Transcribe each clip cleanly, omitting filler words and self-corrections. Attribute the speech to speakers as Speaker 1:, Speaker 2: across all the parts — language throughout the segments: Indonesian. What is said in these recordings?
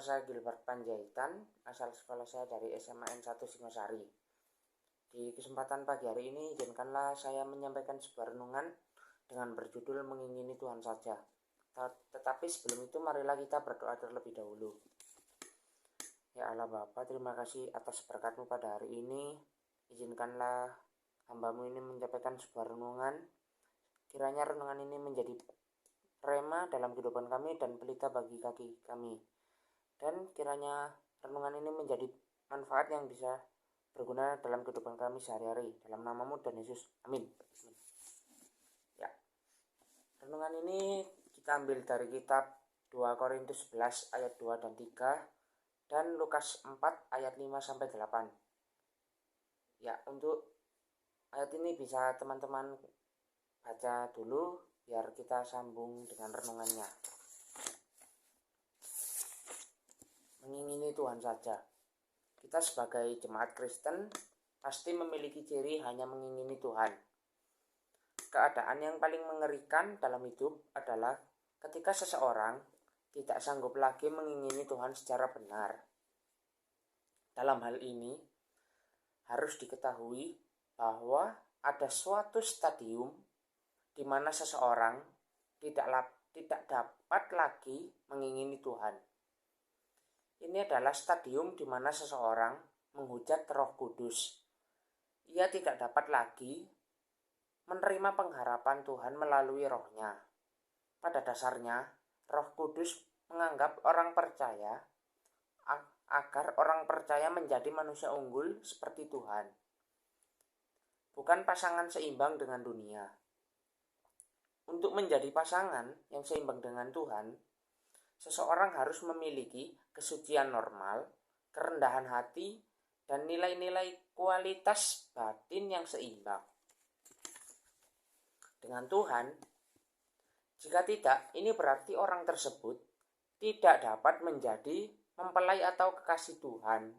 Speaker 1: saya Gilbert Panjaitan, asal sekolah saya dari SMA N1 Singosari. Di kesempatan pagi hari ini, izinkanlah saya menyampaikan sebuah renungan dengan berjudul Mengingini Tuhan Saja. Tetapi sebelum itu, marilah kita berdoa terlebih dahulu. Ya Allah Bapa, terima kasih atas berkat-Mu pada hari ini. Izinkanlah hamba-Mu ini menyampaikan sebuah renungan. Kiranya renungan ini menjadi rema dalam kehidupan kami dan pelita bagi kaki kami. Dan kiranya renungan ini menjadi manfaat yang bisa berguna dalam kehidupan kami sehari-hari. Dalam nama-Mu dan Yesus. Amin. Ya. Renungan ini kita ambil dari kitab 2 Korintus 11 ayat 2 dan 3 dan Lukas 4 ayat 5 sampai 8. Ya, untuk ayat ini bisa teman-teman baca dulu biar kita sambung dengan renungannya. Mengingini Tuhan saja. Kita sebagai jemaat Kristen pasti memiliki ciri hanya mengingini Tuhan. Keadaan yang paling mengerikan dalam hidup adalah ketika seseorang tidak sanggup lagi mengingini Tuhan secara benar. Dalam hal ini harus diketahui bahwa ada suatu stadium di mana seseorang tidak dapat lagi mengingini Tuhan. Ini adalah stadium di mana seseorang menghujat Roh Kudus. Ia tidak dapat lagi menerima pengharapan Tuhan melalui Roh-Nya. Pada dasarnya, Roh Kudus menganggap orang percaya agar orang percaya menjadi manusia unggul seperti Tuhan, bukan pasangan seimbang dengan dunia. Untuk menjadi pasangan yang seimbang dengan Tuhan, seseorang harus memiliki kesucian normal, kerendahan hati, dan nilai-nilai kualitas batin yang seimbang dengan Tuhan. Jika tidak, ini berarti orang tersebut tidak dapat menjadi mempelai atau kekasih Tuhan.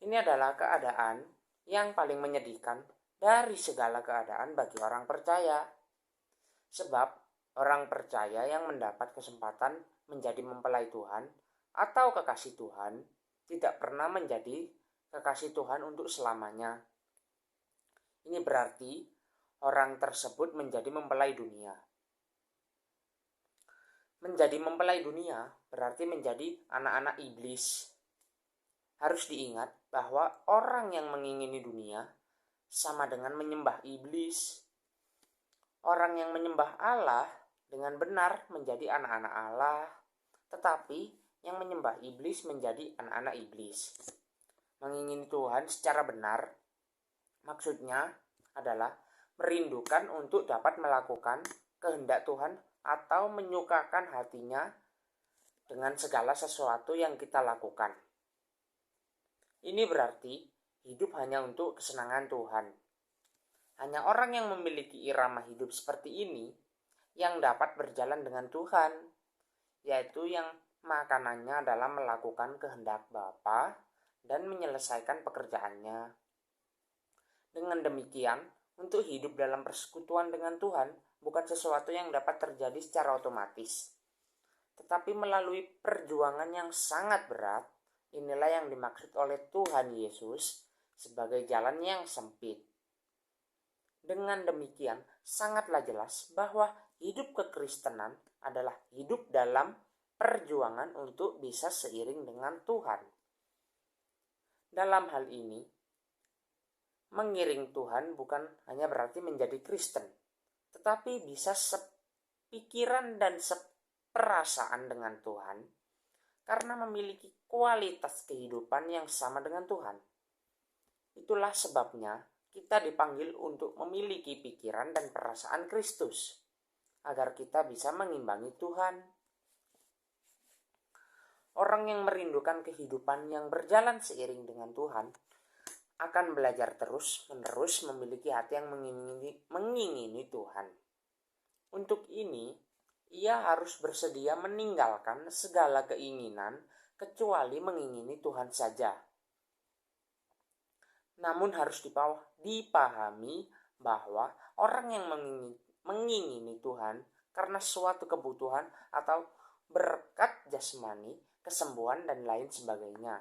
Speaker 1: Ini adalah keadaan yang paling menyedihkan dari segala keadaan bagi orang percaya. Sebab orang percaya yang mendapat kesempatan menjadi mempelai Tuhan atau kekasih Tuhan tidak pernah menjadi kekasih Tuhan untuk selamanya. Ini berarti orang tersebut menjadi mempelai dunia. Menjadi mempelai dunia berarti menjadi anak-anak iblis. Harus diingat bahwa orang yang mengingini dunia sama dengan menyembah iblis. Orang yang menyembah Allah dengan benar menjadi anak-anak Allah, tetapi yang menyembah iblis menjadi anak-anak iblis. Mengingini Tuhan secara benar maksudnya adalah merindukan untuk dapat melakukan kehendak Tuhan atau menyukakan hatinya dengan segala sesuatu yang kita lakukan. Ini berarti hidup hanya untuk kesenangan Tuhan. Hanya orang yang memiliki irama hidup seperti ini yang dapat berjalan dengan Tuhan, yaitu yang makanannya adalah melakukan kehendak Bapa dan menyelesaikan pekerjaannya. Dengan demikian, untuk hidup dalam persekutuan dengan Tuhan bukan sesuatu yang dapat terjadi secara otomatis, tetapi melalui perjuangan yang sangat berat. Inilah yang dimaksud oleh Tuhan Yesus sebagai jalan yang sempit. Dengan demikian, sangatlah jelas bahwa hidup kekristenan adalah hidup dalam perjuangan untuk bisa seiring dengan Tuhan. Dalam hal ini, mengiring Tuhan bukan hanya berarti menjadi Kristen, tetapi bisa sepikiran dan seperasaan dengan Tuhan karena memiliki kualitas kehidupan yang sama dengan Tuhan. Itulah sebabnya kita dipanggil untuk memiliki pikiran dan perasaan Kristus, agar kita bisa mengimbangi Tuhan. Orang yang merindukan kehidupan yang berjalan seiring dengan Tuhan akan belajar terus-menerus memiliki hati yang mengingini Tuhan. Untuk ini, ia harus bersedia meninggalkan segala keinginan kecuali mengingini Tuhan saja. Namun harus dipahami bahwa orang yang mengingini Tuhan karena suatu kebutuhan atau berkat jasmani kesembuhan, dan lain sebagainya.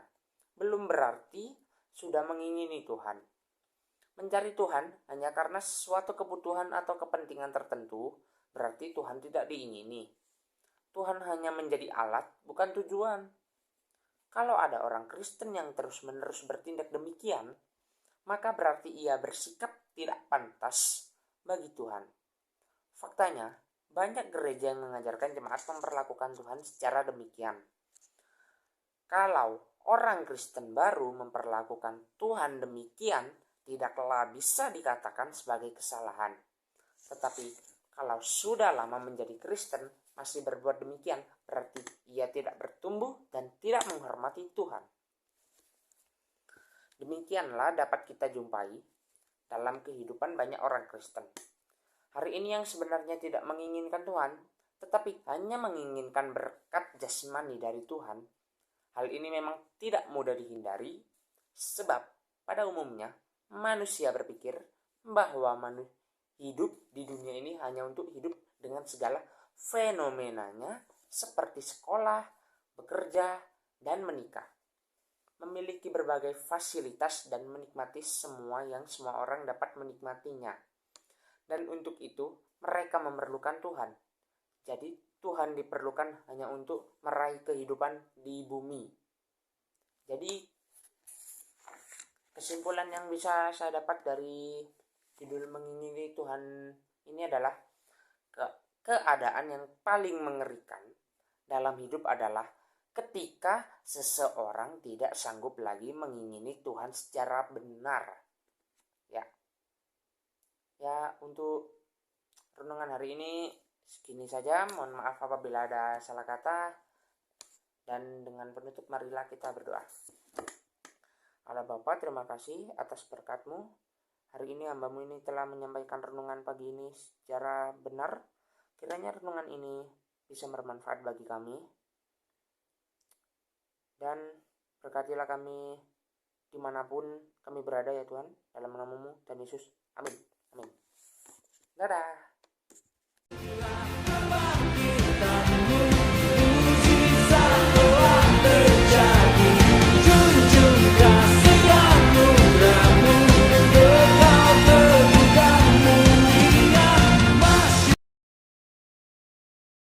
Speaker 1: Belum berarti sudah mengingini Tuhan. Mencari Tuhan hanya karena suatu kebutuhan atau kepentingan tertentu, berarti Tuhan tidak diingini. Tuhan hanya menjadi alat, bukan tujuan. Kalau ada orang Kristen yang terus-menerus bertindak demikian, maka berarti ia bersikap tidak pantas bagi Tuhan. Faktanya, banyak gereja yang mengajarkan jemaat memperlakukan Tuhan secara demikian. Kalau orang Kristen baru memperlakukan Tuhan demikian, tidaklah bisa dikatakan sebagai kesalahan. Tetapi kalau sudah lama menjadi Kristen masih berbuat demikian, berarti ia tidak bertumbuh dan tidak menghormati Tuhan. Demikianlah dapat kita jumpai dalam kehidupan banyak orang Kristen. Hari ini yang sebenarnya tidak menginginkan Tuhan, tetapi hanya menginginkan berkat jasmani dari Tuhan. Hal ini memang tidak mudah dihindari, sebab pada umumnya manusia berpikir bahwa hidup di dunia ini hanya untuk hidup dengan segala fenomenanya seperti sekolah, bekerja, dan menikah. Memiliki berbagai fasilitas dan menikmati semua yang semua orang dapat menikmatinya. Dan untuk itu mereka memerlukan Tuhan. Jadi Tuhan diperlukan hanya untuk meraih kehidupan di bumi. Jadi kesimpulan yang bisa saya dapat dari judul mengingini Tuhan ini adalah keadaan yang paling mengerikan dalam hidup adalah ketika seseorang tidak sanggup lagi mengingini Tuhan secara benar. Ya, untuk renungan hari ini segini saja. Mohon maaf apabila ada salah kata. Dan dengan penutup marilah kita berdoa. Allah Bapa, terima kasih atas berkat-Mu. Hari ini hamba-Mu ini telah menyampaikan renungan pagi ini secara benar. Kiranya renungan ini bisa bermanfaat bagi kami. Dan berkatilah kami dimanapun kami berada ya Tuhan. Dalam nama-Mu dan Yesus. Amin. Amin. Dadah.